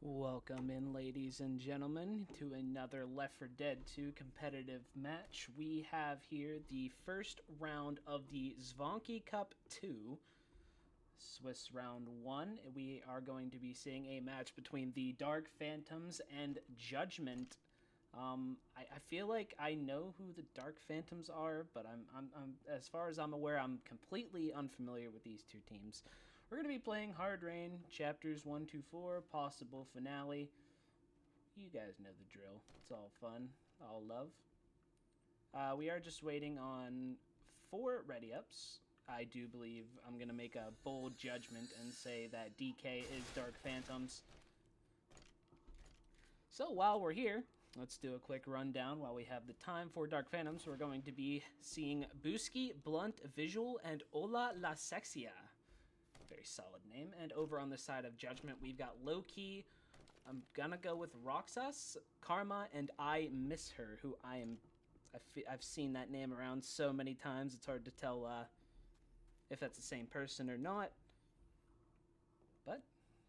Welcome in, ladies and gentlemen, to another Left 4 Dead 2 competitive match. We have here the first round of the Zvonki Cup 2, Swiss round 1. We are going to be seeing a match between the Dark Phantoms and Judgement. I feel like I know who the Dark Phantoms are, but I'm as far as I'm aware, I'm completely unfamiliar with these two teams. We're going to be playing Hard Rain, Chapters 1 to 4, possible finale. You guys know the drill. It's all fun, all love. We are just waiting on 4 ready-ups. I do believe I'm going to make a bold judgment and say that DK is Dark Phantoms. So while we're here, let's do a quick rundown while we have the time for Dark Phantoms. We're going to be seeing Buski, Blunt, Visual, and Ola La Sexia. Very solid name. And over on the side of Judgment, we've got Low-Key. I'm gonna go with Roxas, Karma, and I Miss Her, who I've seen that name around so many times, it's hard to tell if that's the same person or not. But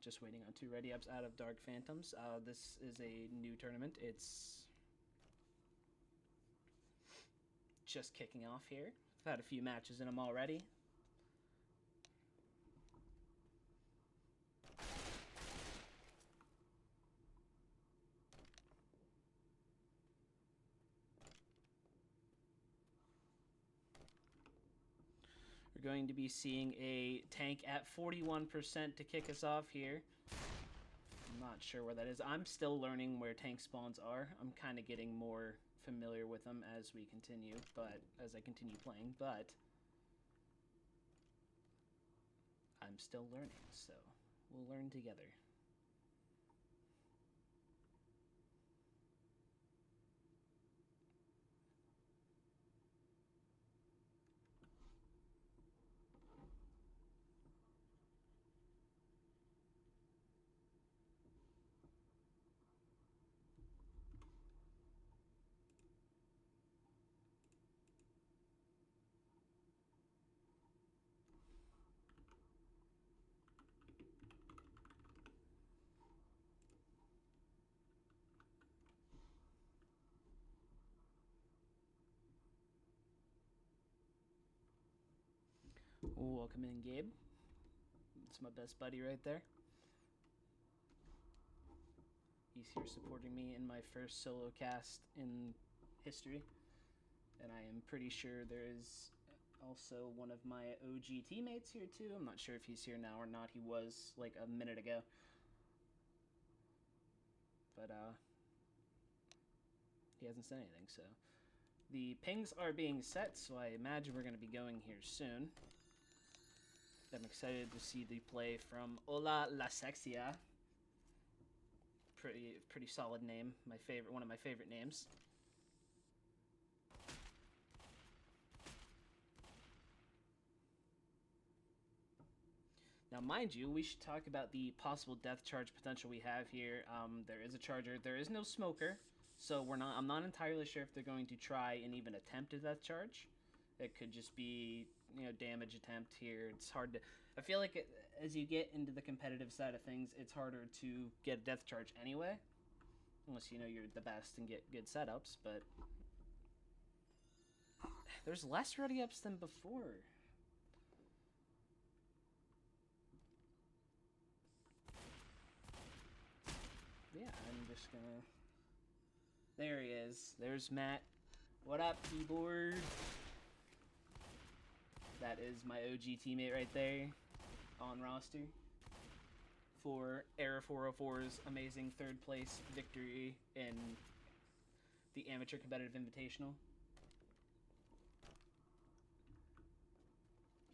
just waiting on 2 ready-ups out of Dark Phantoms. This is a new tournament. It's just kicking off here. I've had a few matches in them already. We're going to be seeing a tank at 41% to kick us off here. I'm not sure where that is. I'm still learning where tank spawns are. I'm kind of getting more familiar with them as we continue, as I continue playing, but I'm still learning, so we'll learn together. Welcome in, Gabe. It's my best buddy right there. He's here supporting me in my first solo cast in history. And I am pretty sure there is also one of my OG teammates here too. I'm not sure if he's here now or not. He was like a minute ago. But he hasn't said anything, so. The pings are being set, so I imagine we're going to be going here soon. I'm excited to see the play from Ola La Sexia. Pretty solid name. One of my favorite names. Now, mind you, we should talk about the possible death charge potential we have here. There is a charger. There is no smoker, so I'm not entirely sure if they're going to try and even attempt a death charge. It could just be, damage attempt here. It's hard to... I feel like as you get into the competitive side of things, it's harder to get a death charge anyway. Unless you're the best and get good setups, but... There's less ready-ups than before. Yeah, I'm just gonna... There he is. There's Matt. What up, keyboard? That is my OG teammate right there on roster for Era 404's amazing 3rd place victory in the Amateur Competitive Invitational.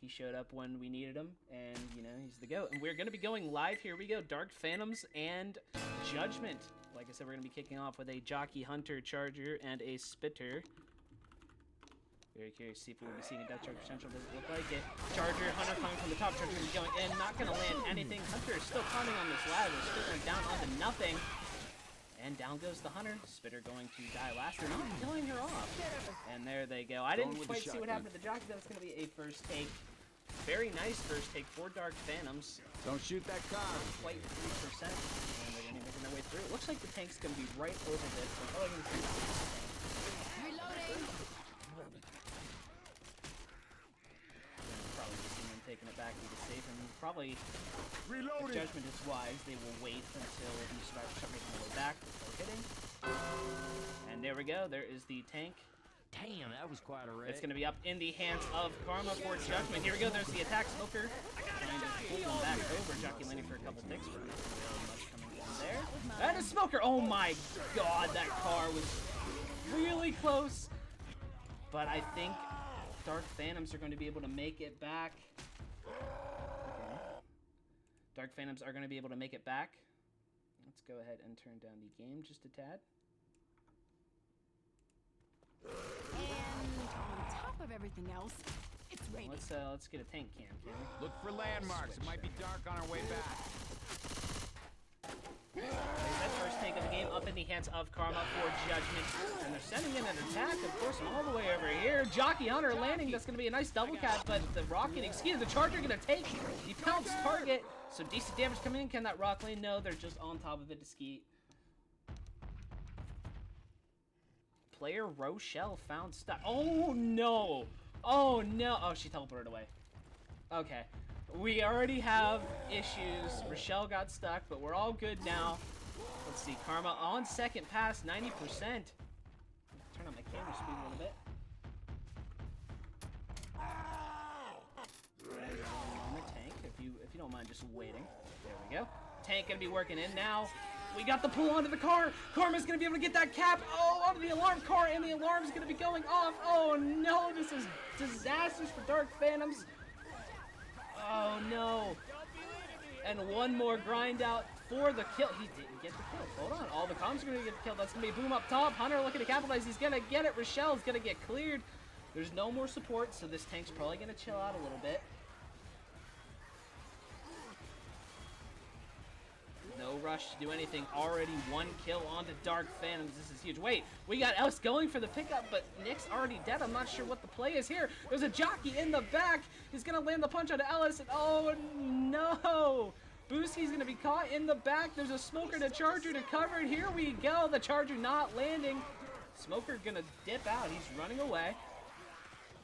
He showed up when we needed him, and, he's the GOAT. And we're going to be going live. Here we go. Dark Phantoms and Judgment. Like I said, we're going to be kicking off with a Jockey Hunter Charger and a Spitter. Very curious to see if we'll be seeing a death charge potential. Doesn't look like it. Charger, Hunter coming from the top. Charger going to be going in. Not going to land anything. Hunter is still climbing on this ladder. Spitter down onto nothing. And down goes the Hunter. Spitter going to die last. They're not killing her off. And there they go. I didn't quite see what happened to the Jockey. That's going to be a first take. Very nice first take for Dark Phantoms. Don't shoot that car. Quite 3%. And they're going to make a looks like the tank's going to be right over this. So probably going to take this tank. Reloading. Probably just him taking it back to be safe, and probably Reloading. if Judgment is wise, they will wait until the survivors start making their way back before hitting. And there we go. There is the tank. Damn, that was quite a wreck. It's going to be up in the hands of Karma for Judgment. Here we go. There's the attack. Smoker trying to pull them back over. Jockey landing for a couple ticks. But not really much coming from there. That is Smoker. Oh my god, that car was really close. But I think Dark Phantoms are going to be able to make it back. Okay. Dark Phantoms are going to be able to make it back. Let's go ahead and turn down the game just a tad. And on top of everything else, it's raining. Let's get a tank cam, can we? Look for landmarks. It might be dark on our way back. There's that first tank of the game up in the hands of Karma for Judgment. And they're sending in an attack, of course, all the way over here. Jockey Hunter landing. That's going to be a nice double cap, but the rocket, the charger going to take the pounce target. So decent damage coming in. Can that rock lane? No, they're just on top of it to skeet. Player Rochelle found stuck. Oh no! Oh no! Oh, she teleported away. Okay. We already have issues. Rochelle got stuck, but we're all good now. Let's see. Karma on second pass, 90%. Turn on my camera speed a little bit. And on the tank, if you don't mind just waiting. There we go. Tank gonna be working in now. We got the pull onto the car. Karma's gonna be able to get that cap. Oh, onto the alarm car, and the alarm's gonna be going off. Oh no, this is disastrous for Dark Phantoms. Oh no. And one more grind out for the kill. He didn't get the kill. Hold on. All the comms are gonna get the kill. That's gonna be a boom up top. Hunter looking to capitalize. He's gonna get it. Rochelle's gonna get cleared. There's no more support, so this tank's probably gonna chill out a little bit. No rush to do anything. Already one kill onto Dark Phantoms. This is huge. Wait, we got Ellis going for the pickup, but Nick's already dead. I'm not sure what the play is here. There's a jockey in the back. He's going to land the punch onto Ellis, and oh no! Boosky's going to be caught in the back. There's a Smoker to Charger to cover it. Here we go. The Charger not landing. Smoker going to dip out. He's running away.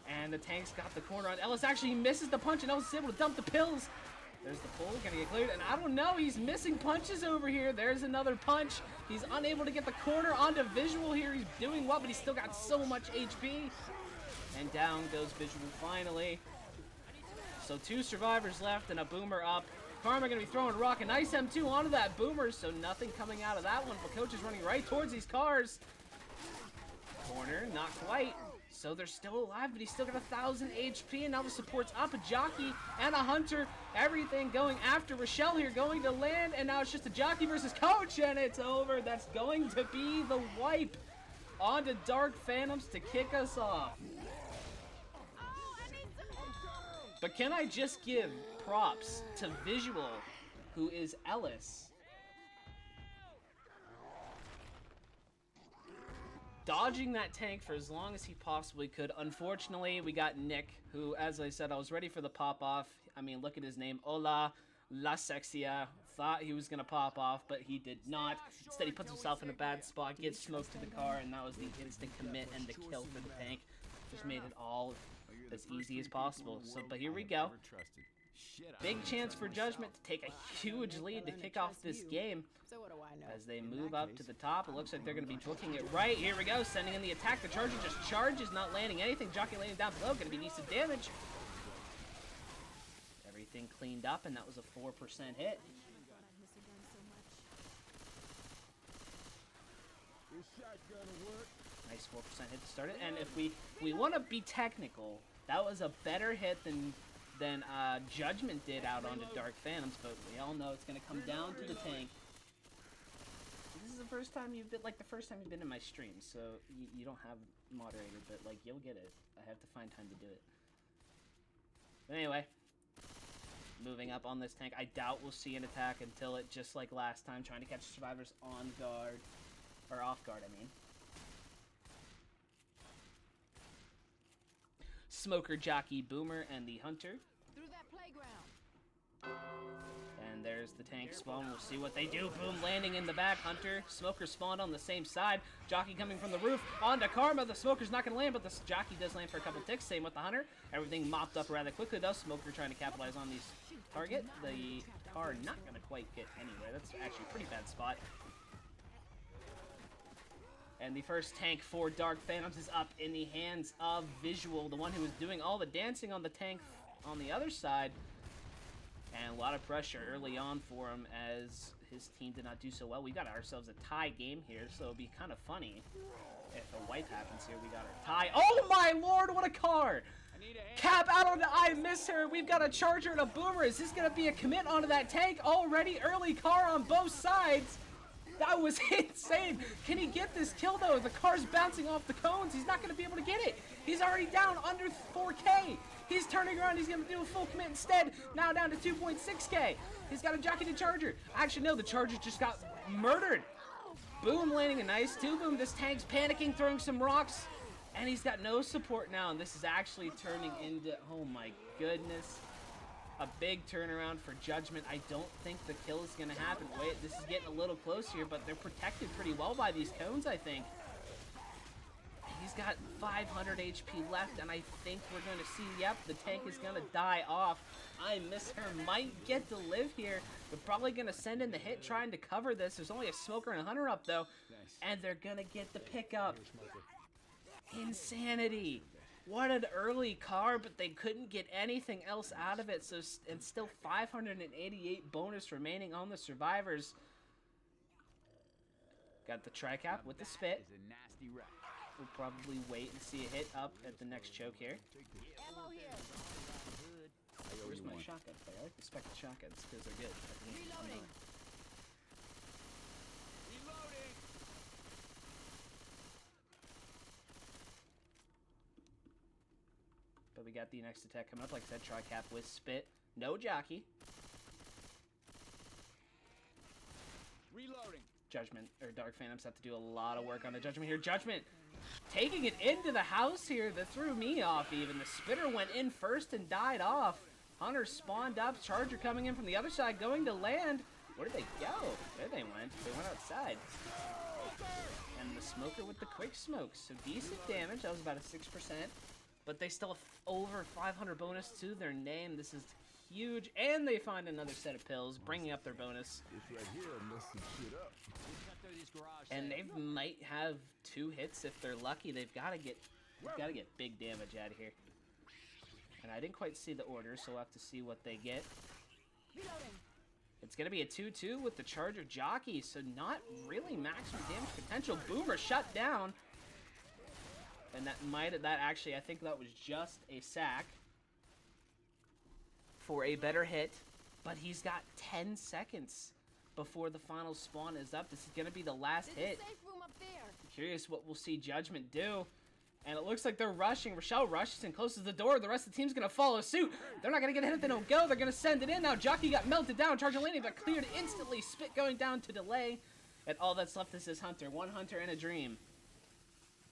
And the tank's got the corner on Ellis. Actually, he misses the punch, and Ellis is able to dump the pills. There's the pull, gonna get cleared, and I don't know, he's missing punches over here. There's another punch. He's unable to get the corner onto Visual here. He's doing well, but he's still got so much HP. And down goes Visual finally. So 2 survivors left and a boomer up. Karma gonna be throwing a rock, a nice M2 onto that boomer, so nothing coming out of that one. But Coach is running right towards these cars. Corner, not quite. So they're still alive, but he's still got 1,000 HP, and now the support's up. A Jockey and a Hunter. Everything going after Rochelle here, going to land, and now it's just a Jockey versus Coach, and it's over. That's going to be the wipe onto Dark Phantoms to kick us off. But can I just give props to Visual, who is Ellis? Dodging that tank for as long as he possibly could. Unfortunately, we got Nick, who, as I said, I was ready for the pop-off. I mean, look at his name, Hola La Sexia. Thought he was going to pop off, but he did not. Instead, he puts himself in a bad spot, gets smoked to the car, and that was the instant commit and the kill for the tank. Just made it all as easy as possible. So, but here we go. Big chance for Judgment to take a huge lead to kick off this game. So what do I know? As they move up to the top, it looks like they're going to be booking it right. Here we go, sending in the attack. The Charger just charges, not landing anything. Jockey landing down below, going to be decent damage. Everything cleaned up, and that was a 4% hit. Nice 4% hit to start it. And if we want to be technical, that was a better hit than Judgment did out onto Dark Phantoms, but we all know it's going to come down to the tank. This is the first time you've been, like, the first time you've been in my stream, so you don't have moderator, but, like, you'll get it. I have to find time to do it. But anyway, moving up on this tank. I doubt we'll see an attack until it, just like last time, trying to catch survivors on guard, or off guard, I mean. Smoker, Jockey, Boomer, and the Hunter. Through that playground. And there's the tank spawn. We'll see what they do. Boom, landing in the back. Hunter, Smoker spawned on the same side. Jockey coming from the roof onto Karma. The Smoker's not going to land, but the Jockey does land for a couple ticks. Same with the Hunter. Everything mopped up rather quickly, though. Smoker trying to capitalize on these target. The car not going to quite get anywhere. That's actually a pretty bad spot. And the first tank for Dark Phantoms is up in the hands of Visual, the one who was doing all the dancing on the tank on the other side. And a lot of pressure early on for him as his team did not do so well. We got ourselves a tie game here, so it'd be kind of funny if a wipe happens here. We got a tie. Oh my lord, what a car! Cap out on the I miss her. We've got a Charger and a Boomer. Is this going to be a commit onto that tank already? Early car on both sides. That was insane. Can he get this kill, though? The car's bouncing off the cones. He's not going to be able to get it. He's already down under 4K. He's turning around. He's going to do a full commit instead. Now down to 2.6K. He's got a Jockey to Charger. Actually, no, the Charger just got murdered. Boom, landing a nice 2-boom. This tank's panicking, throwing some rocks. And he's got no support now. And this is actually turning into, oh my goodness, a big turnaround for Judgment. I don't think the kill is going to happen. Wait, this is getting a little close here, but they're protected pretty well by these cones, I think. He's got 500 HP left, and I think we're going to see, yep, the tank is going to die off. I miss her might get to live here. They're probably going to send in the hit trying to cover this. There's only a Smoker and a Hunter up, though, and they're going to get the pickup. Insanity. What an early car, but they couldn't get anything else out of it. So, and still 588 bonus remaining on the survivors. Got the tri-cap with the spit. We'll probably wait and see a hit up at the next choke here. Where's my shotgun player? I like the spec shotguns because they're good. Reloading. But we got the next attack coming up. Like I said, tri-cap with spit. No Jockey. Reloading. Judgment, or Dark Phantoms have to do a lot of work on the Judgment here. Judgment taking it into the house here. That threw me off even. The Spitter went in first and died off. Hunter spawned up. Charger coming in from the other side, going to land. Where did they go? There they went. They went outside. And the Smoker with the quick smokes. So decent damage. That was about a 6%. But they still have over 500 bonus to their name. This is huge. And they find another set of pills, bringing up their bonus. And they might have 2 hits if they're lucky. They've got to get big damage out of here. And I didn't quite see the order, so we'll have to see what they get. It's going to be a 2-2 with the Charger Jockey, so not really maximum damage potential. Boomer shut down. And that actually, I think that was just a sack for a better hit. But he's got 10 seconds before the final spawn is up. This is going to be the last hit. Curious what we'll see Judgment do. And it looks like they're rushing. Rochelle rushes and closes the door. The rest of the team's going to follow suit. They're not going to get a hit if they don't go. They're going to send it in. Now Jockey got melted down. Charger landing, but cleared instantly. Spit going down to delay. And all that's left is this Hunter. One Hunter and a Dream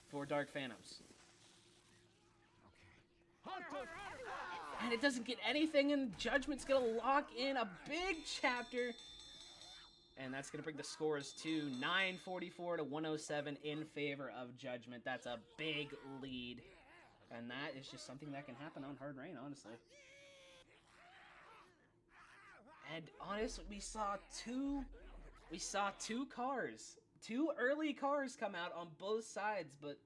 for Dark Phantoms. And it doesn't get anything, and Judgment's going to lock in a big chapter. And that's going to bring the scores to 944 to 107 in favor of Judgment. That's a big lead. And that is just something that can happen on Hard Rain, honestly. And honestly, we saw two cars. 2 early cars come out on both sides, but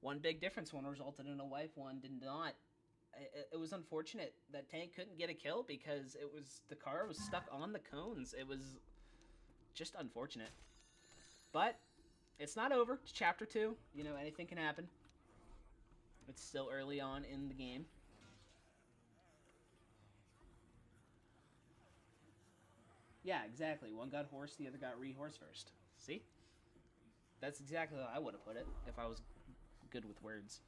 one big difference. One resulted in a wipe, one did not. It was unfortunate that Tank couldn't get a kill because the car was stuck on the cones. It was just unfortunate. But it's not over. It's chapter 2. You know, anything can happen. It's still early on in the game. Yeah, exactly. One got horse, the other got re-horse first. See? That's exactly how I would have put it if I was good with words.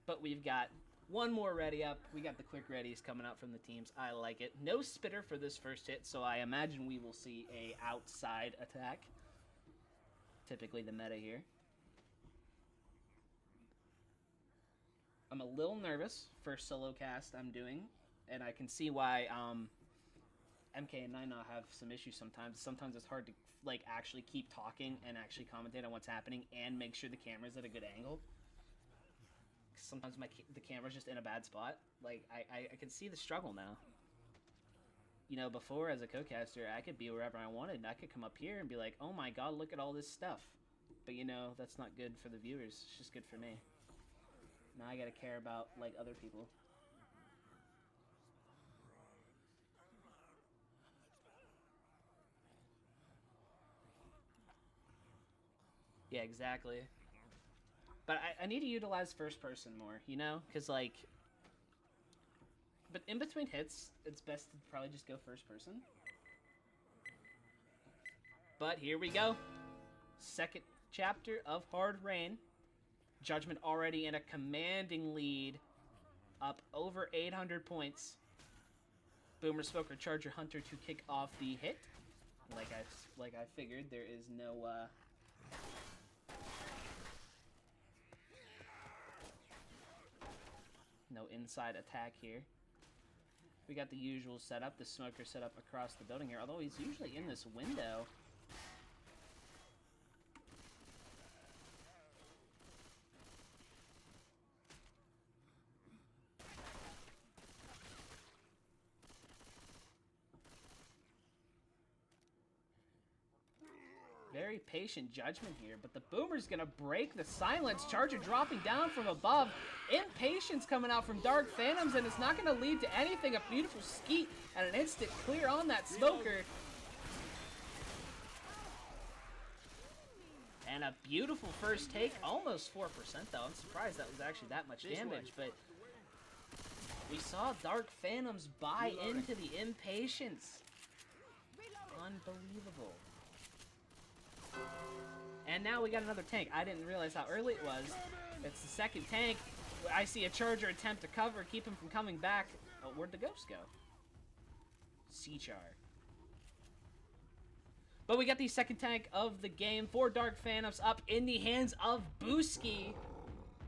But we've got one more ready up. We got the quick readies coming out from the teams. I like it. No Spitter for this first hit, so I imagine we will see a outside attack. Typically the meta here. I'm a little nervous for solo cast I'm doing, and I can see why MK and I have some issues sometimes. Sometimes it's hard to like actually keep talking and actually commentate on what's happening and make sure the camera's at a good angle. Sometimes the camera's just in a bad spot. Like I can see the struggle now. You know, before as a co-caster, I could be wherever I wanted. I could come up here and be like, "Oh my God, look at all this stuff." But you know, that's not good for the viewers. It's just good for me. Now I gotta care about like other people. Yeah, exactly. But I need to utilize first person more, you know? Because, like... But in between hits, it's best to probably just go first person. But here we go. Second chapter of Hard Rain. Judgment already in a commanding lead. Up over 800 points. Boomer, Smoker, Charger, Hunter to kick off the hit. Like I figured, there is no... No inside attack here. We got the usual setup, the Smoker setup across the building here, although he's usually in this window. Very patient Judgment here, but the Boomer's gonna break the silence. Charger dropping down from above. Impatience coming out from Dark Phantoms, and it's not gonna lead to anything. A beautiful skeet and an instant clear on that Smoker. And a beautiful first take, almost 4% though. I'm surprised that was actually that much damage, but we saw Dark Phantoms buy into the Impatience. Unbelievable. And now we got another tank. I didn't realize how early it was. It's the second tank. I see a Charger attempt to cover, keep him from coming back. Oh, where'd the Ghost go? C-Char. But we got the second tank of the game for Dark Phantoms up in the hands of Booski.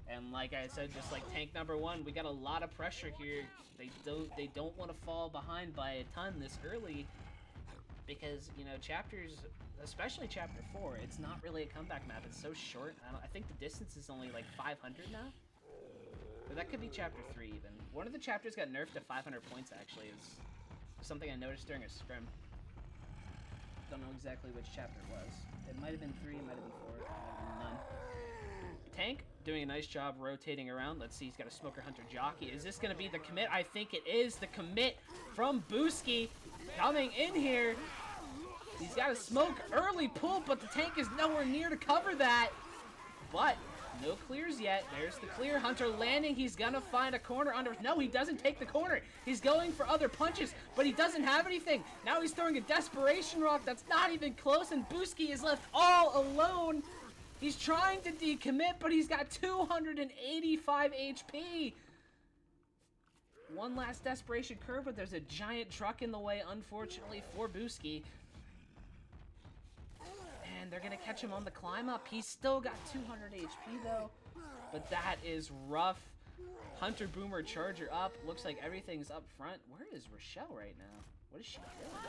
And like I said, just like tank number one, we got a lot of pressure here. They don't want to fall behind by a ton this early. Because, you know, chapters, especially chapter 4, it's not really a comeback map. It's so short. I think the distance is only like 500 now. But that could be chapter 3 even. One of the chapters got nerfed to 500 points actually. Is something I noticed during a scrim. Don't know exactly which chapter it was. It might have been 3, it might have been 4, it might have been none. Tank doing a nice job rotating around. Let's see, he's got a Smoker Hunter jockey. Is this going to be the commit? I think it is the commit from Booski coming in here. He's got a smoke early pull, but the tank is nowhere near to cover that. But no clears yet. There's the clear. Hunter landing. He's going to find a corner under. No, he doesn't take the corner. He's going for other punches, but he doesn't have anything. Now he's throwing a desperation rock that's not even close, and Booski is left all alone. He's trying to decommit, but he's got 285 HP. One last desperation curve, but there's a giant truck in the way, unfortunately, for Booski. And they're going to catch him on the climb up. He's still got 200 HP, though. But that is rough. Hunter, Boomer, Charger up. Looks like everything's up front. Where is Rochelle right now? What is she doing?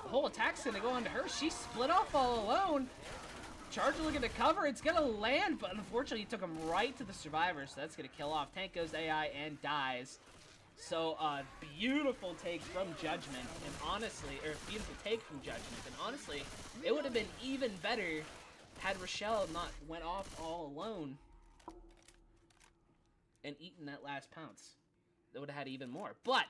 The whole attack's going to go onto her. She's split off all alone. Charger looking to cover. It's going to land, but unfortunately, he took him right to the survivor, so that's going to kill off. Tank goes AI and dies. So, beautiful take from Judgment, and honestly, or beautiful take from Judgment, and honestly, it would have been even better had Rochelle not went off all alone and eaten that last pounce. They would have had even more, but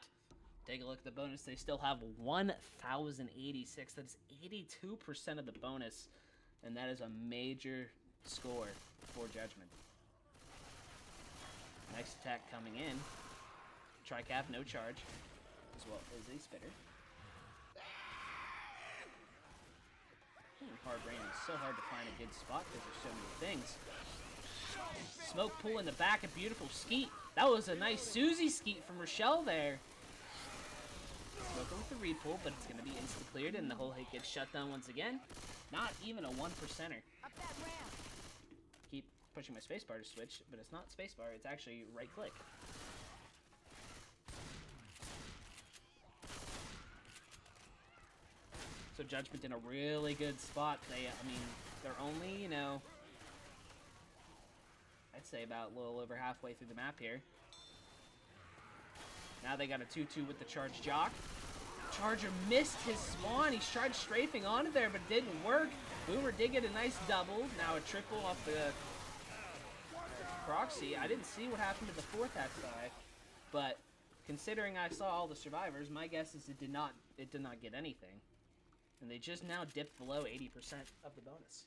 take a look at the bonus. They still have 1,086. That's 82% of the bonus, and that is a major score for Judgment. Next attack coming in. Tricap, no charge, as well as a spitter. Hard Rain is so hard to find a good spot because there's so many things. Smoke pull in the back, a beautiful skeet. That was a nice Susie skeet from Rochelle there. Smoker with the repull, but it's going to be insta-cleared, and the whole hit gets shut down once again. Not even a 1%er. Keep pushing my spacebar to switch, but it's not spacebar, it's actually right-click. So Judgment in a really good spot. I mean, they're only, you know, I'd say about a little over halfway through the map here. Now they got a 2-2 with the charge jock. Charger missed his spawn. He tried strafing onto there, but it didn't work. Boomer did get a nice double. Now a triple off the proxy. I didn't see what happened to the fourth XI, but considering I saw all the survivors, my guess is it did not get anything. And they just now dipped below 80% of the bonus.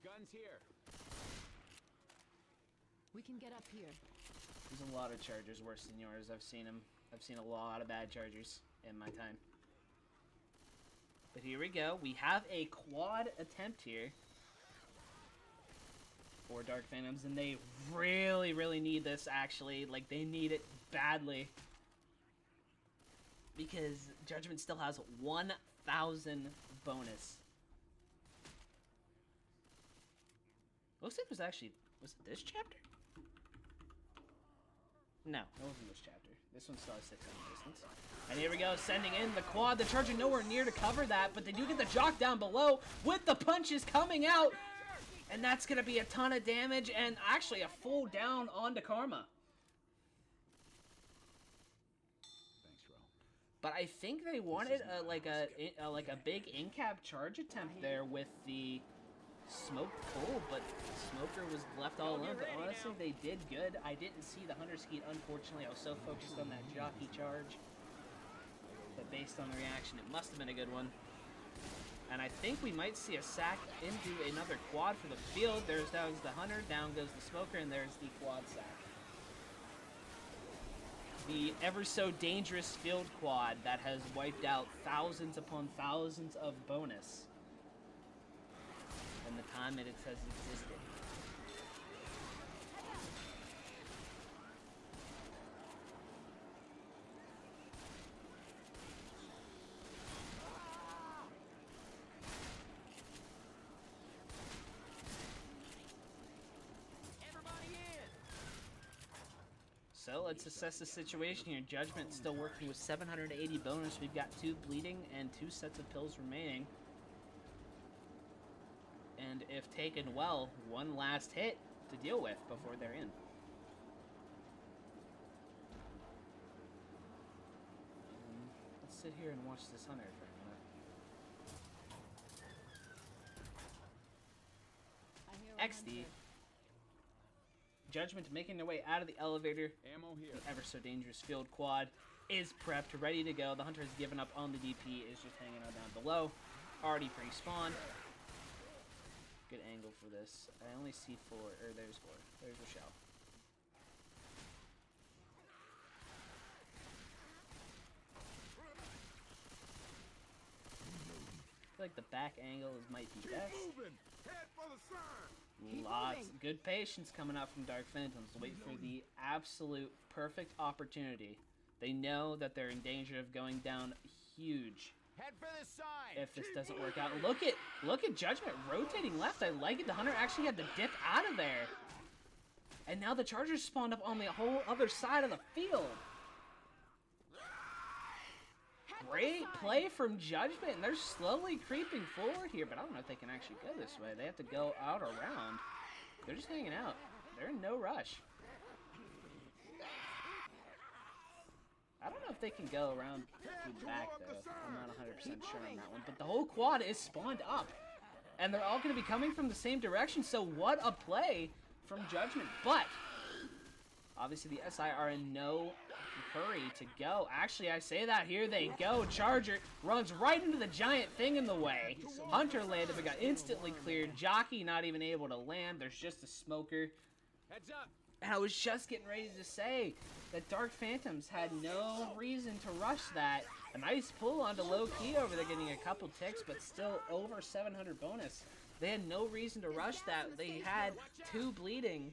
Guns here. We can get up here. There's a lot of chargers worse than yours. I've seen them. I've seen a lot of bad chargers in my time. But here we go. We have a quad attempt here for Dark Phantoms, and they really, really need this, actually. Like, they need it badly. Because Judgment still has 1,000 bonus. Looks like there's actually... Was it this chapter? No, it wasn't this chapter. This one still has 600 distance. And here we go, sending in the quad. The Charger nowhere near to cover that, but they do get the jock down below with the punches coming out. And that's going to be a ton of damage and actually a full down onto Karma. Thanks, Ro. But I think they wanted like a big in-cap charge attempt there with the smoke pull, but Smoker was left all alone. But honestly, they did good. I didn't see the Hunter Skeet, unfortunately. I was so focused on that jockey charge. But based on the reaction, it must have been a good one. And I think we might see a sack into another quad for the field. There's down the Hunter, down goes the Smoker, and there's the quad sack. The ever so dangerous field quad that has wiped out thousands upon thousands of bonus in the time that it has existed. So let's assess the situation here. Judgment still working with 780 bonus. We've got 2 bleeding and 2 sets of pills remaining. And if taken well, 1 last hit to deal with before they're in. Let's sit here and watch this Hunter for a minute. I hear XD. Judgment making their way out of the elevator. Ammo here. The ever so dangerous field quad is prepped, ready to go. The Hunter has given up on the DP, is just hanging out down below. Already pre-spawned. Good angle for this. I only see 4, or there's 4. There's Rochelle. I feel like the back angle might be best. Lots good patience coming out from Dark Phantoms. Wait for the absolute perfect opportunity. They know that they're in danger of going down huge Head for this side. if this doesn't work out. Look at Judgment rotating left. I like it. The Hunter actually had to dip out of there. And now the Chargers spawned up on the whole other side of the field. Great play from Judgment, and they're slowly creeping forward here, but I don't know if they can actually go this way. They have to go out around. They're just hanging out. They're in no rush. I don't know if they can go around through the back, though. I'm not 100% sure on that one. But the whole quad is spawned up, and they're all going to be coming from the same direction, so what a play from Judgment. But obviously the SI are in no hurry to go. Actually, I say that, here they go. Charger runs right into the giant thing in the way. Hunter landed but got instantly cleared. Jockey not even able to land. There's just a Smoker. Heads up. And I was just getting ready to say that Dark Phantoms had no reason to rush that. A nice pull onto low key over there, getting a couple ticks, but still over 700 bonus. They had no reason to rush that. They had 2 bleeding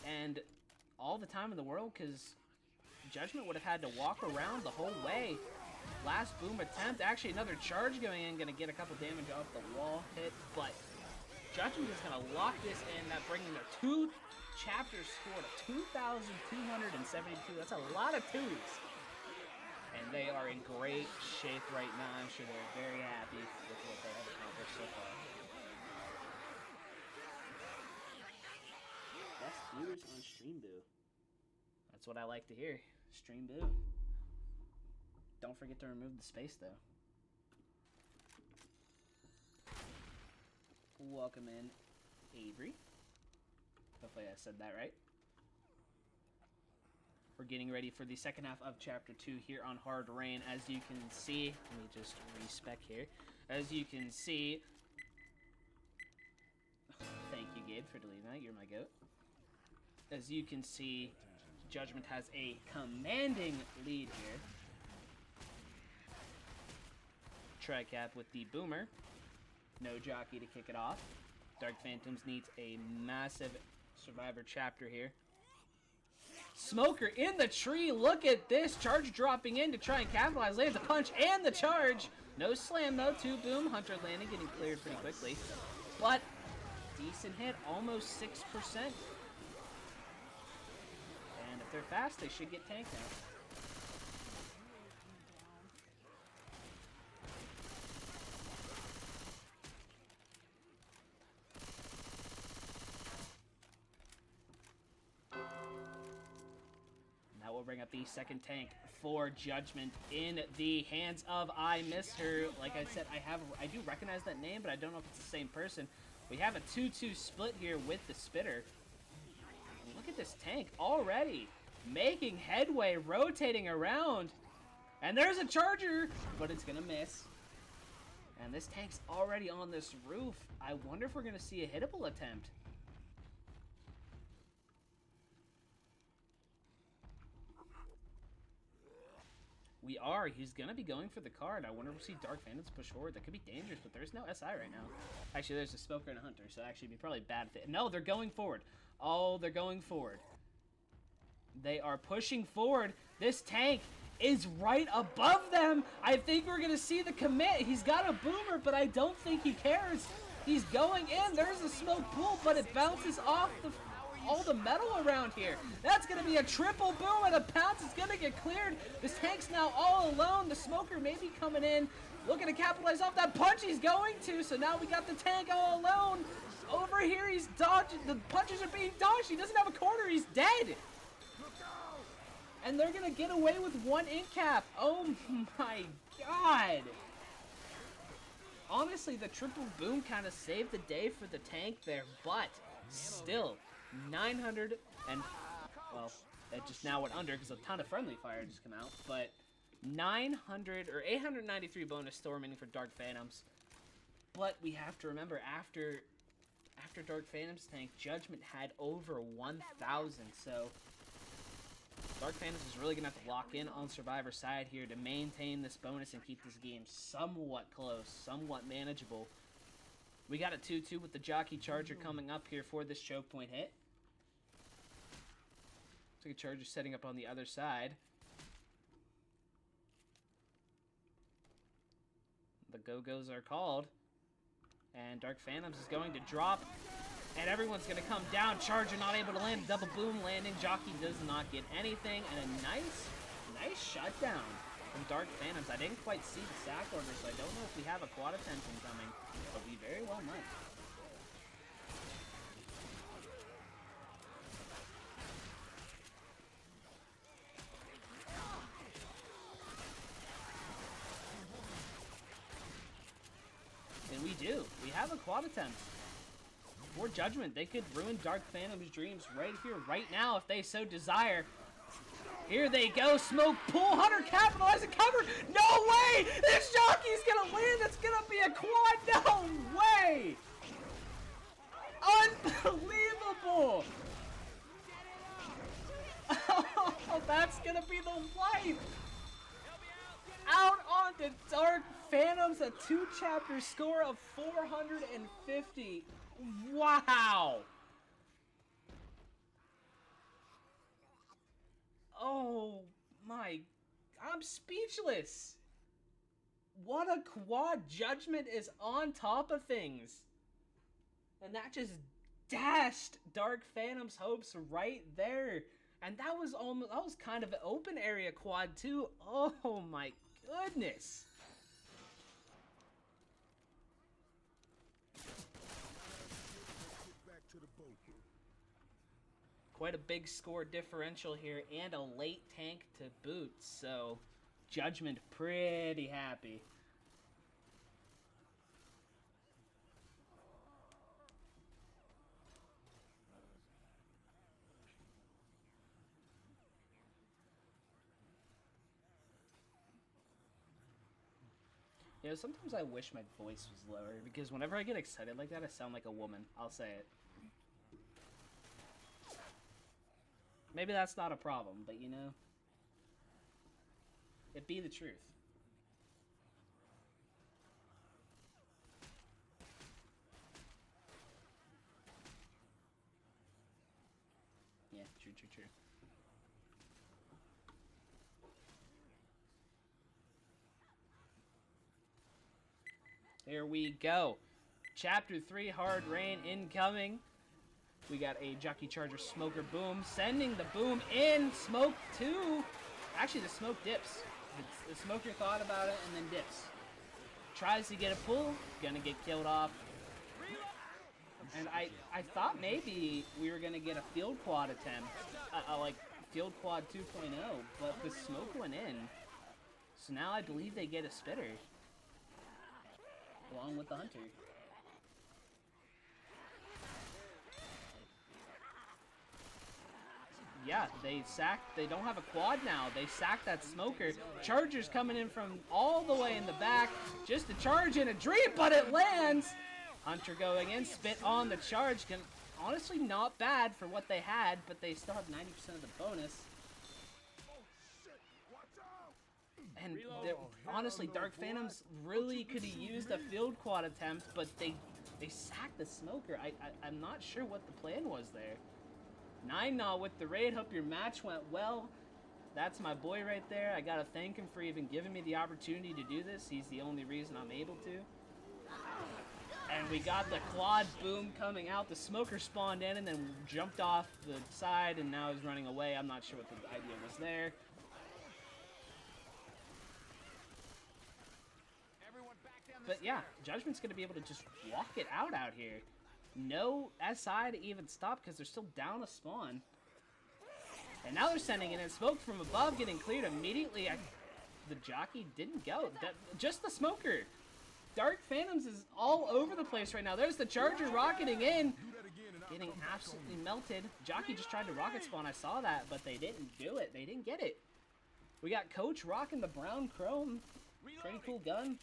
and all the time in the world, because Judgment would have had to walk around the whole way. Last boom attempt. Actually, another charge going in. Going to get a couple damage off the wall hit. But Judgment is going to lock this in. That bringing their chapter scored 2,272. That's a lot of twos. And they are in great shape right now. I'm sure they're very happy with what they have accomplished so far. Best viewers on Stream Boo. That's what I like to hear. Stream Boo. Don't forget to remove the space, though. Welcome in, Avery. Hopefully I said that right. We're getting ready for the second half of Chapter 2 here on Hard Rain. As you can see, let me just respec here. As you can see, thank you, Gabe, for deleting that. You're my goat. As you can see, Judgment has a commanding lead here. Tricap with the boomer. No jockey to kick it off. Dark Phantoms needs a massive survivor chapter here. Smoker in the tree. Look at this. Charge dropping in to try and capitalize. Lands a punch and the charge. No slam though. 2 boom. Hunter landing, getting cleared pretty quickly. But decent hit. Almost 6%. And if they're fast, they should get tanked out. We'll bring up the second tank for Judgment in the hands of I Miss Her. Like I said, I do recognize that name, but I don't know if it's the same person. We have a 2-2 split here with the spitter. And look at this tank already making headway, rotating around. And there's a charger, but it's gonna miss. And this tank's already on this roof. I wonder if we're gonna see a hittable attempt. We are. He's going to be going for the card. I wonder if we'll see Dark Phantoms push forward. That could be dangerous, but there's no SI right now. Actually, there's a Smoker and a Hunter, so actually it'd be probably bad if they... No, they're going forward. Oh, they're going forward. They are pushing forward. This tank is right above them. I think we're going to see the commit. He's got a boomer, but I don't think he cares. He's going in. There's a smoke pool, but it bounces off all the metal around here. That's going to be a triple boom, and a pounce is going to get cleared. This tank's now all alone. The Smoker may be coming in, looking to capitalize off that punch he's going to. So now we got the tank all alone. Over here, he's dodging. The punches are being dodged. He doesn't have a corner. He's dead. And they're going to get away with 1 ink cap. Oh my god. Honestly, the triple boom kind of saved the day for the tank there, but still, 900 and, well, it just now went under because a ton of friendly fire just come out, but 900 or 893 bonus still remaining for Dark Phantoms. But we have to remember, after Dark Phantoms tank, Judgment had over 1,000, so Dark Phantoms is really going to have to lock in on Survivor side here to maintain this bonus and keep this game somewhat close, somewhat manageable. We got a 2-2 with the Jockey Charger coming up here for this choke point hit. Looks like a Charger setting up on the other side. The Go-Go's are called. And Dark Phantoms is going to drop. And everyone's going to come down. Charger not able to land. Double boom landing. Jockey does not get anything. And a nice shutdown from Dark Phantoms. I didn't quite see the sack order, so I don't know if we have a quad attention coming. But we very well might. And we do. We have a quad attempt. For Judgment, they could ruin Dark Phantom's dreams right here, right now, if they so desire. Here they go. Smoke pool. Hunter capitalize and cover. No way! This jockey's gonna win. That's gonna be a quad. No way! Unbelievable! Oh, that's gonna be the life. Out on the Dark Phantoms, a 2-chapter score of 450. Wow! Oh my, I'm speechless. What a quad. Judgment is on top of things. And that just dashed Dark Phantom's hopes right there. And that was kind of an open area quad too. Oh my goodness. Quite a big score differential here and a late tank to boot. So Judgment pretty happy. You know, sometimes I wish my voice was lower, because whenever I get excited like that, I sound like a woman. I'll say it. Maybe that's not a problem, but you know, it be the truth. Yeah, true. There we go. Chapter 3, Hard Rain incoming. We got a Jockey Charger Smoker Boom, sending the boom in. Smoke 2. Actually, the smoke dips. The Smoker thought about it and then dips. Tries to get a pull. Gonna get killed off. And I thought maybe we were gonna get a field quad attempt. Like field quad 2.0. But the smoke went in. So now I believe they get a spitter. Along with the hunter. Yeah, they don't have a quad now. They sacked that smoker. Charger's coming in from all the way in the back. Just a charge and a dream, but it lands! Hunter going in, spit on the charge. Honestly, not bad for what they had, but they still have 90% of the bonus. And honestly, Dark Phantoms really could have used a field quad attempt, but they sacked the smoker. I'm not sure what the plan was there. 9-0 with the raid. Hope your match went well. That's my boy right there. I gotta thank him for even giving me the opportunity to do this. He's the only reason I'm able to. And we got the quad boom coming out. The smoker spawned in and then jumped off the side and now he's running away. I'm not sure what the idea was there. But yeah, Judgment's going to be able to just walk it out here. No SI to even stop because they're still down a spawn. And now they're sending it in. Smoke from above getting cleared immediately. The jockey didn't go. Just the smoker. Dark Phantoms is all over the place right now. There's the Charger rocketing in. Getting absolutely melted. Jockey just tried to rocket spawn. I saw that, but they didn't do it. They didn't get it. We got Coach rocking the brown chrome. Pretty cool gun.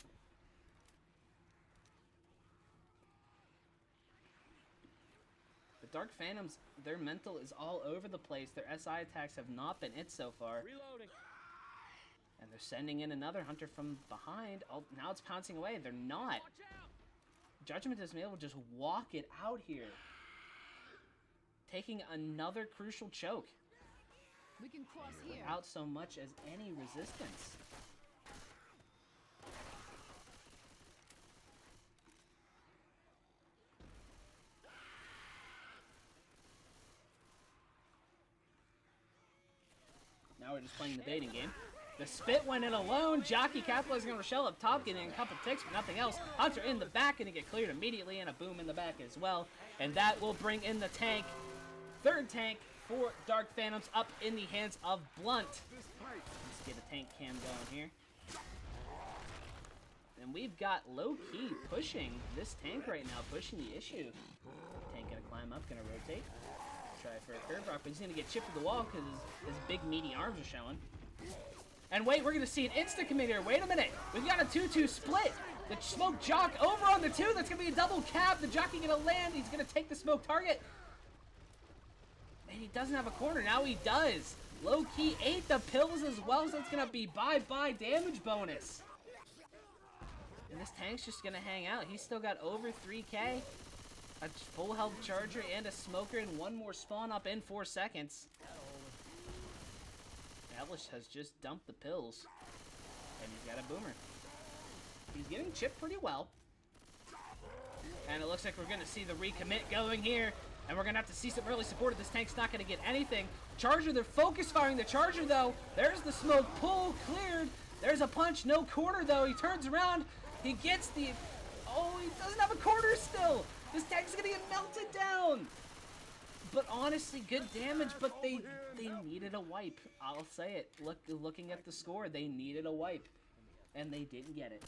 Dark Phantoms, their mental is all over the place. Their SI attacks have not been it so far. Reloading. And they're sending in another hunter from behind. Oh, now it's pouncing away. They're not. Judgment has been able to just walk it out here. Taking another crucial choke. We can cross here. Without so much as any resistance. Now we're just playing the baiting game. The spit went in alone. Jockey capitalizing on Rochelle up top, getting a couple ticks, but nothing else. Hunter in the back, gonna get cleared immediately, and a boom in the back as well. And that will bring in the tank. Third tank for Dark Phantoms up in the hands of Blunt. Let's get a tank cam going here. And we've got low-key pushing this tank right now, pushing the issue. Tank gonna climb up, gonna rotate. Try for a curve rock, but he's gonna get chipped to the wall because his big meaty arms are showing. And wait, we're gonna see an insta commit here. Wait a minute, we've got a 2-2 split. The smoke jock over on the 2. That's gonna be a double cap. The jockey gonna land. He's gonna take the smoke target. And he doesn't have a corner. Now he does. Low key ate the pills as well, so it's gonna be bye-bye damage bonus. And this tank's just gonna hang out. He's still got over 3K. A full health charger and a smoker and one more spawn up in 4 seconds. Ellis has just dumped the pills. And he's got a boomer. He's getting chipped pretty well. And it looks like we're going to see the recommit going here. And we're going to have to see some early support. This tank's not going to get anything. Charger, they're focus firing the Charger, though. There's the smoke. Pull cleared. There's a punch. No corner, though. He turns around. He gets the... Oh, he doesn't have a corner still. This tank's going to get melted down. But honestly, good damage, but they needed a wipe. I'll say it. Looking at the score, they needed a wipe. And they didn't get it.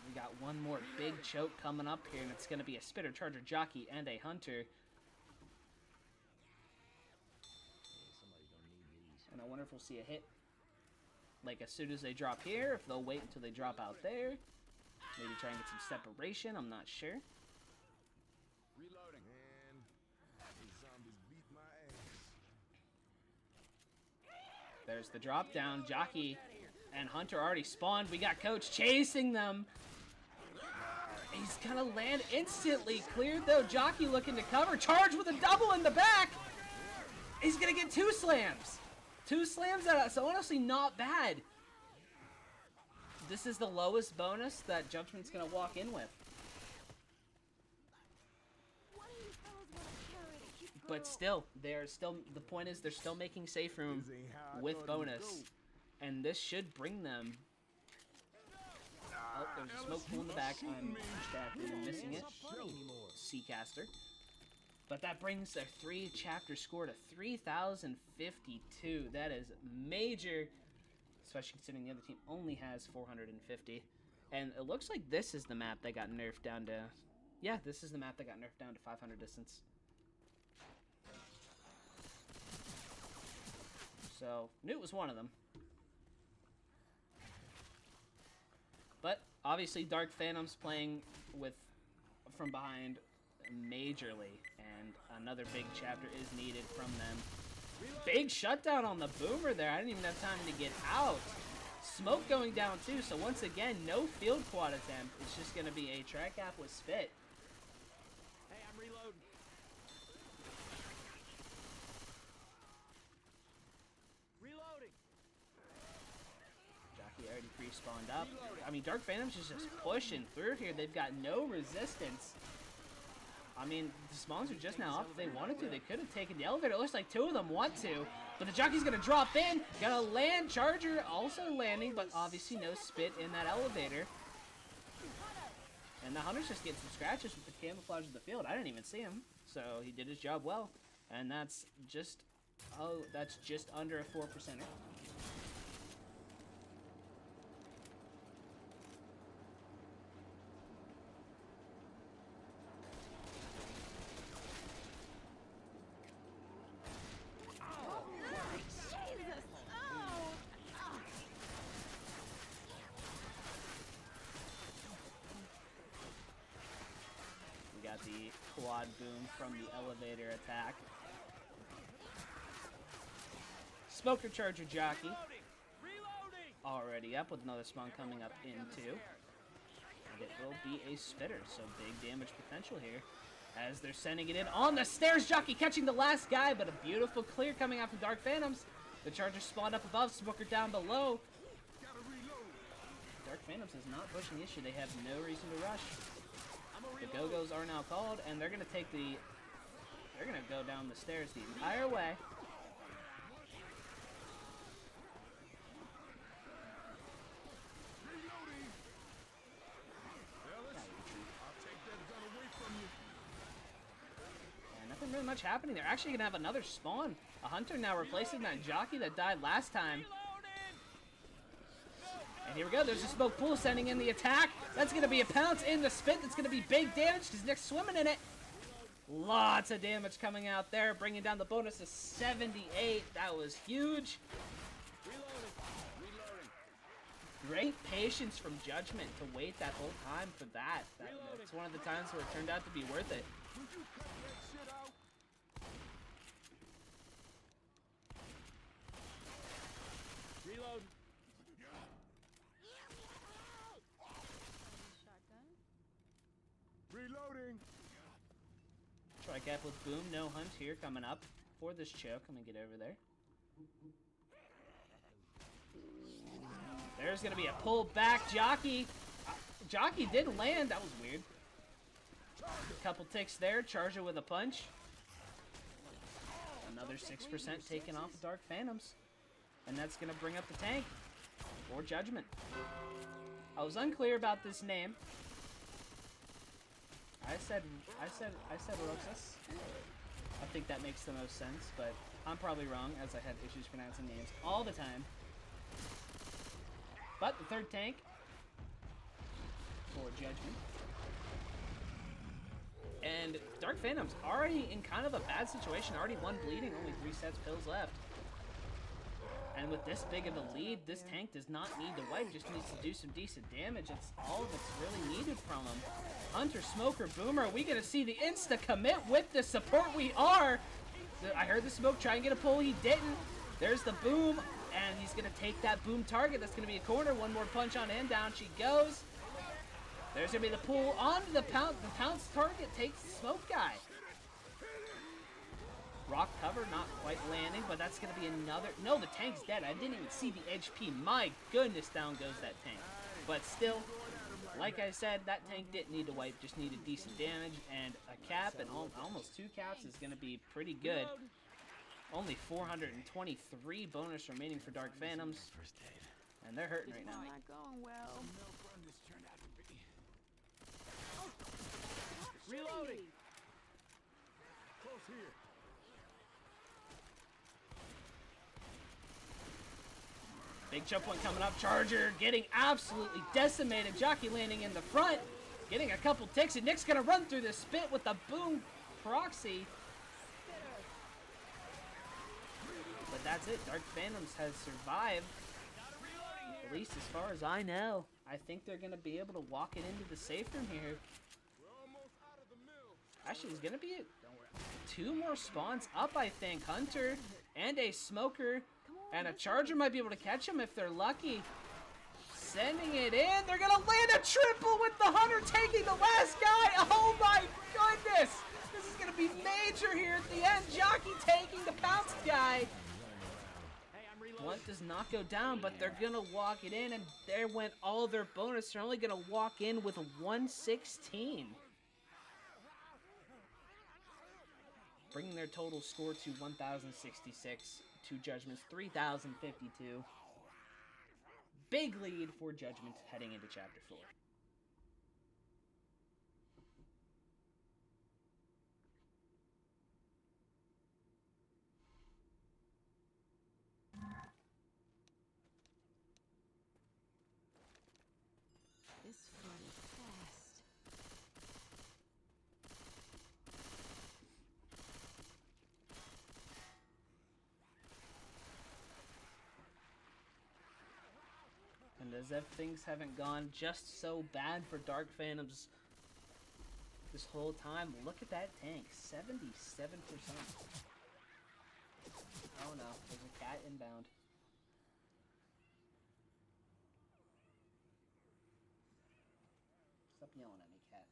We got one more big choke coming up here, and it's going to be a Spitter, Charger, Jockey, and a Hunter. And I wonder if we'll see a hit. Like, as soon as they drop here, if they'll wait until they drop out there. Maybe try and get some separation, I'm not sure. Reloading. Man, these zombies beat my ass. There's the drop down. Jockey and Hunter already spawned. We got Coach chasing them. He's gonna land instantly. Cleared though. Jockey looking to cover. Charge with a double in the back. He's gonna get 2 slams. 2 slams out of, so honestly not bad. This is the lowest bonus that Judgment's gonna walk in with. But still, the point is they're still making safe room with bonus. And this should bring them. Oh, there's a smoke pool in the back. I'm distracted and missing it. Seacaster. But that brings their 3 chapter score to 3,052. That is major, especially considering the other team only has 450. And it looks like this is the map that got nerfed down to... Yeah, this is the map that got nerfed down to 500 distance. So, knew it was one of them. But, obviously, Dark Phantom's playing with from behind majorly, and another big chapter is needed from them. Big shutdown on the boomer there. I didn't even have time to get out. Smoke going down too, so once again, no field quad attempt. It's just going to be a track gap with spit. Hey, I'm reloading. Reloading. Jockey already pre-spawned up. I mean, Dark Phantom's just pushing through here. They've got no resistance. I mean, the spawns are just now up. If they wanted to, they could have taken the elevator. It looks like 2 of them want to. But the Jockey's going to drop in. Gonna land. Charger also landing, but obviously no spit in that elevator. And the Hunter's just getting some scratches with the camouflage of the field. I didn't even see him. So he did his job well. And that's just... Oh, that's just under a 4%er. The quad boom from the elevator attack. Smoker Charger Jockey already up with another spawn coming up into. And it will be a spitter, so big damage potential here as they're sending it in on the stairs. Jockey catching the last guy, but a beautiful clear coming out from Dark Phantoms. The Charger spawned up above, Smoker down below. Dark Phantoms is not pushing the issue. They have no reason to rush. The Go-Go's are now called, and they're going to take the... They're going to go down the stairs the entire way. And nothing really much happening. They're actually going to have another spawn. A Hunter now replacing that Jockey that died last time. And here we go, there's a smoke pool sending in the attack. That's going to be a pounce in the spit. That's going to be big damage because Nick's swimming in it. Lots of damage coming out there, bringing down the bonus to 78. That was huge. Great patience from Judgment to wait that whole time for that. That's one of the times where it turned out to be worth it. Reload. Reloading. Try cap with boom, no hunt here coming up. for this choke. I'm gonna get over there. There's gonna be a pull back. Jockey. Jockey did land. That was weird. Couple ticks there. Charger with a punch. Another 6% taken off of Dark Phantoms. And that's gonna bring up the tank for Judgment. I was unclear about this name. I said Roxas. I think that makes the most sense, but I'm probably wrong, as I have issues pronouncing names all the time. But the third tank for Judgment. And Dark Phantom's already in kind of a bad situation. Already one bleeding, only 3 sets pills left. And with this big of a lead, this tank does not need to wipe, just needs to do some decent damage. It's all that's really needed from him. Hunter, Smoker, Boomer, are we going to see the insta-commit with the support? We are! I heard the Smoke try and get a pull, he didn't. There's the Boom, and he's going to take that Boom target. That's going to be a corner. One more punch on in, down she goes. There's going to be the pull onto the Pounce. The Pounce target takes the Smoke guy. Rock cover, not quite landing, but that's going to be another... No, the tank's dead. I didn't even see the HP. My goodness, down goes that tank. But still, like I said, that tank didn't need to wipe, just needed decent damage, and a cap, and almost 2 caps is going to be pretty good. Only 423 bonus remaining for Dark Phantoms, and they're hurting right now. Not going well. Reloading. Close here. Big jump one coming up. Charger getting absolutely decimated. Jockey landing in the front. Getting a couple ticks. And Nick's going to run through the spit with the Boom proxy. But that's it. Dark Phantoms has survived. At least as far as I know. I think they're going to be able to walk it into the safe room here. Actually, it's going to be 2 more spawns up, I think. Hunter and a Smoker. And a Charger might be able to catch him if they're lucky. Sending it in. They're going to land a triple with the Hunter taking the last guy. Oh my goodness. This is going to be major here at the end. Jockey taking the Pounce guy. Blunt does not go down, but they're going to walk it in. And there went all their bonus. They're only going to walk in with a 116. Bringing their total score to 1,066. To Judgment's 3,052. Big lead for Judgment heading into Chapter 4. This flood is fast. And as if things haven't gone just so bad for Dark Phantoms this whole time, look at that tank, 77%. Oh no, there's a cat inbound. Stop yelling at me, cat.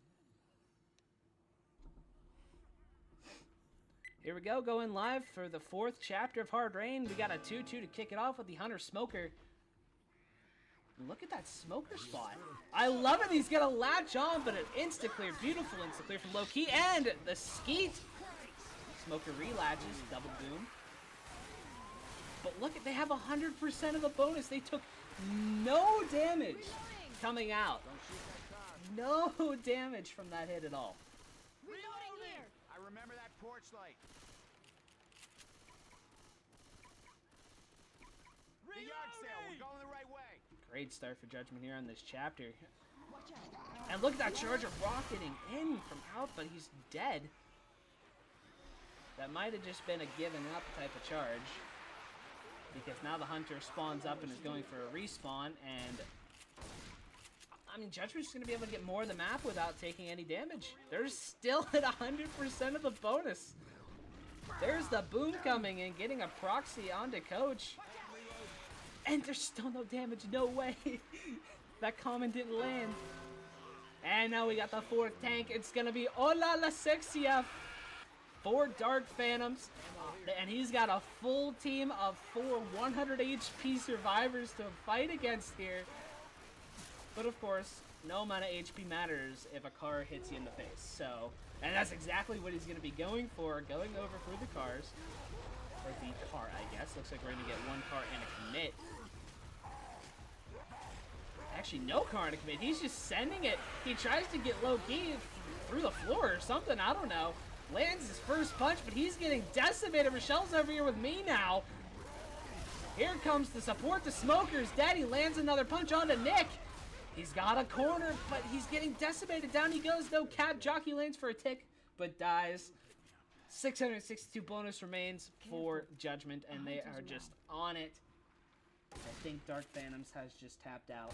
Here we go, going live for the 4th chapter of Hard Rain. We got a 2-2 to kick it off with the Hunter Smoker. Look at that Smoker spot. I love it. He's going to latch on, but an insta-clear. Beautiful insta-clear from low-key. And the Skeet. Smoker relatches. Double Boom. But look at, they have 100% of the bonus. They took no damage coming out. No damage from that hit at all. Reloading here. I remember that porch light. The yard sale. We're going the right way. Great start for Judgment here on this chapter. And look at that Charger rocketing in from out, but he's dead. That might have just been a given up type of charge. Because now the Hunter spawns up and is going for a respawn, and I mean, Judgment's going to be able to get more of the map without taking any damage. They're still at 100% of the bonus. There's the Boom coming in, getting a proxy onto Coach. And there's still no damage, no way. That comment didn't land. And now we got the 4th tank. It's going to be Hola la Sexia for Dark Phantoms. And he's got a full team of 4 100 HP survivors to fight against here. But of course, no amount of HP matters if a car hits you in the face. So, and that's exactly what he's going to be going for, going over for the cars. Or the car, I guess. Looks like we're going to get one car and a commit. Actually, no car and a commit. He's just sending it. He tries to get low-key through the floor or something. I don't know. Lands his first punch, but he's getting decimated. Rochelle's over here with me now. Here comes to support the smokers. Daddy lands another punch onto Nick. He's got a corner, but he's getting decimated. Down he goes, though. Cab Jockey lands for a tick, but dies. 662 bonus remains for Judgment, and they are just on it. I think Dark Phantoms has just tapped out.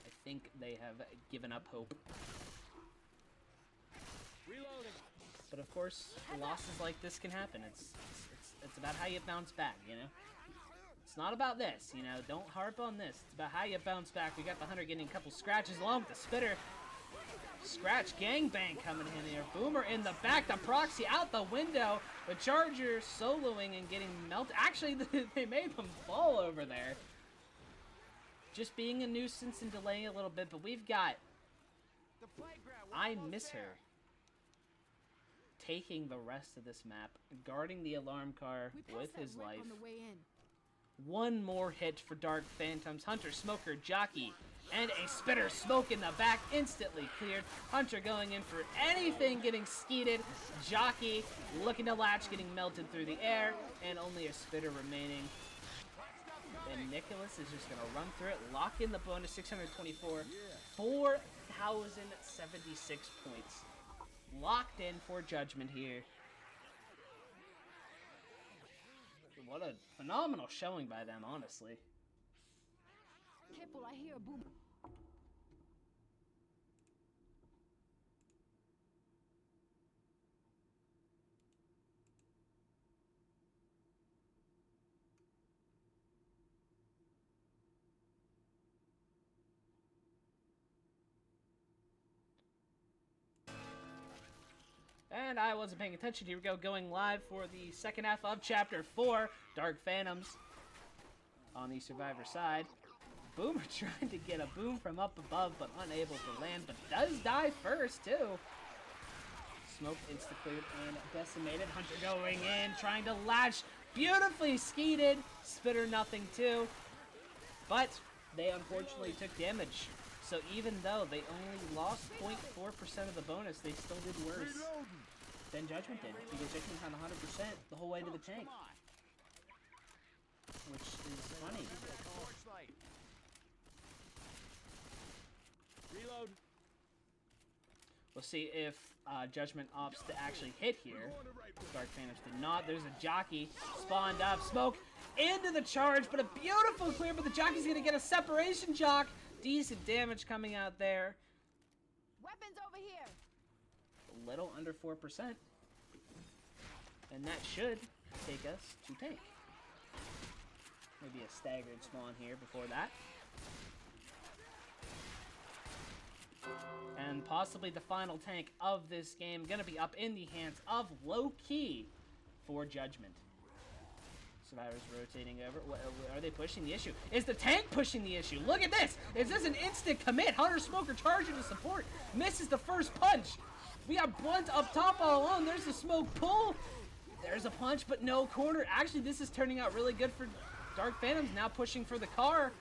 I think they have given up hope. Reloading. But of course, losses like this can happen. It's about how you bounce back, you know? It's not about this, you know? Don't harp on this. It's about how you bounce back. We got the Hunter getting a couple scratches along with the Spitter. Scratch gangbang coming in here. Boomer in the back. The Proxy out the window. The Charger soloing and getting melted. Actually, they made them fall over there. Just being a nuisance and delaying a little bit, but we've got The playground. I Miss Her taking the rest of this map, guarding the alarm car We with passed that his wreck life. on the way in. One more hit for Dark Phantoms. Hunter, Smoker, Jockey, and a Spitter. Smoke in the back, instantly cleared. Hunter going in for anything, getting skeeted. Jockey looking to latch, getting melted through the air, and only a Spitter remaining. And Nicholas is just going to run through it, lock in the bonus, 624, 4,076 points. Locked in for Judgment here. What a phenomenal showing by them, honestly. Careful, I hear a boom. And I wasn't paying attention. Here we go, going live for the second half of Chapter 4, Dark Phantoms. On the Survivor side, Boomer trying to get a boom from up above, but unable to land, but does die first, too. Smoke insta-cleared and decimated. Hunter going in, trying to latch. Beautifully skeeted. Spitter nothing, too. But they unfortunately took damage. So even though they only lost 0.4% of the bonus, they still did worse than Judgment did. Because Judgment had 100% the whole way to the tank. Which is funny. Torchlight. Reload. We'll see if Judgment opts to actually hit here. Dark Phantoms did not. There's a Jockey spawned up. Smoke into the charge, but a beautiful clear, but the Jockey's going to get a separation jock. Decent damage coming out there. Weapons over here. A little under 4%. And that should take us to tank. Maybe a staggered spawn here before that. And possibly the final tank of this game going to be up in the hands of Low-Key for Judgment. Survivors rotating over. What, are they pushing the issue? Is the tank pushing the issue? Look at this! Is this an instant commit? Hunter Smoker charging to support. Misses the first punch. We got Blunt up top all alone. There's the smoke pull. There's a punch, but no corner. Actually, this is turning out really good for Dark Phantoms. Now pushing for the car.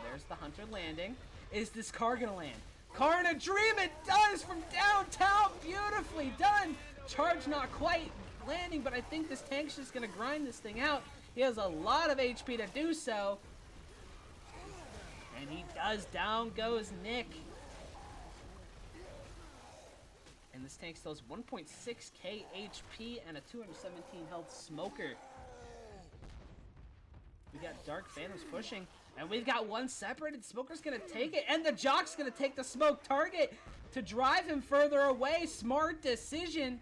There's the Hunter landing. Is this car gonna land? Car in a dream, it does from downtown. Beautifully done. Charge not quite landing, but I think this tank's just gonna grind this thing out. He has a lot of HP to do so. And he does. Down goes Nick. And this tank still has 1.6k HP and a 217 health Smoker. We got Dark Phantoms pushing. And we've got one separated. Smoker's going to take it. And the Jock's going to take the smoke target to drive him further away. Smart decision.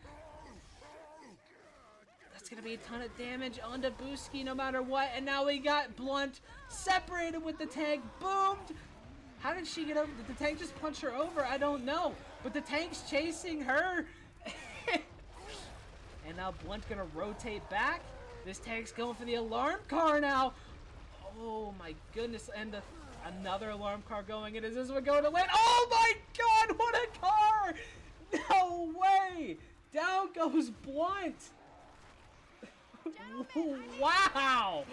That's going to be a ton of damage onto Booski no matter what. And now we got Blunt separated with the tank. Boomed. How did she get over? Did the tank just punch her over? I don't know. But the tank's chasing her. And now Blunt's gonna rotate back. This tank's going for the alarm car now. Oh my goodness. And another alarm car going in. Is this one going to land? Oh my god, what a car! No way! Down goes Blunt. Wow!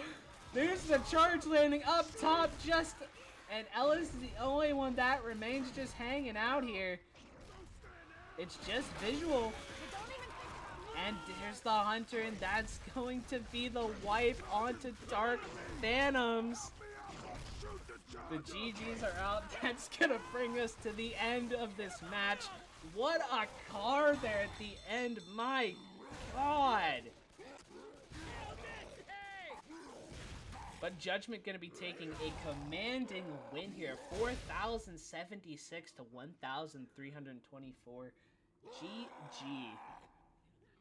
There's the charge landing up top just... And Ellis is the only one that remains just hanging out here. It's just visual. And there's the Hunter, and that's going to be the wipe onto Dark Phantoms. The GGs are out. That's going to bring us to the end of this match. What a car there at the end. My God. But Judgment going to be taking a commanding win here. 4,076 to 1,324. GG.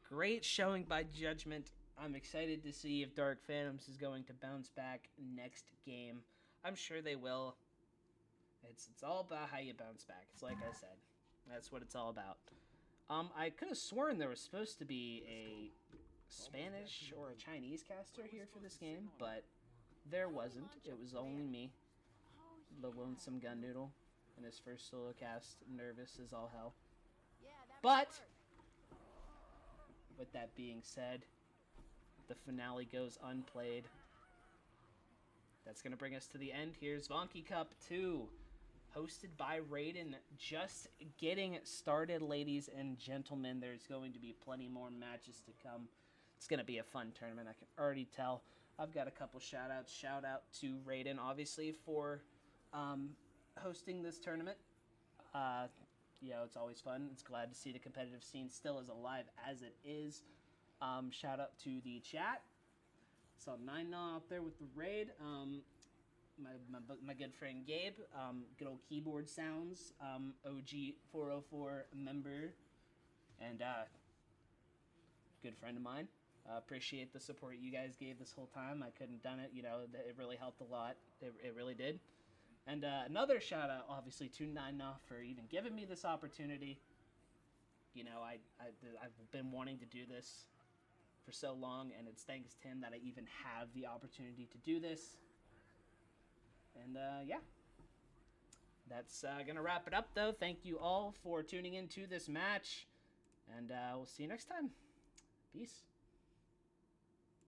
Great showing by Judgment. I'm excited to see if Dark Phantoms is going to bounce back next game. I'm sure they will. It's all about how you bounce back. It's like I said. That's what it's all about. I could have sworn there was supposed to be a Spanish or a Chinese caster here for this game, but there wasn't. It was only me, the lonesome gun noodle, in his first solo cast, nervous as all hell. But with that being said, the finale goes unplayed. That's going to bring us to the end here. Zvonki Cup 2, hosted by Raiden. Just getting started, ladies and gentlemen. There's going to be plenty more matches to come. It's going to be a fun tournament, I can already tell. I've got a couple shout-outs. Shout out to Raiden, obviously, for hosting this tournament. You know, it's always fun. It's glad to see the competitive scene still as alive as it is. Shout out to the chat. Saw 9 out there with the raid. My good friend Gabe, good old keyboard sounds, OG 404 member, and good friend of mine. Appreciate the support you guys gave this whole time. I couldn't have done it. You know, it really helped a lot. It really did. And another shout out, obviously, to 9 for even giving me this opportunity. You know, I've been wanting to do this for so long, and it's thanks to him that I even have the opportunity to do this. And yeah, that's gonna wrap it up, though. Thank you all for tuning in to this match, and we'll see you next time. Peace.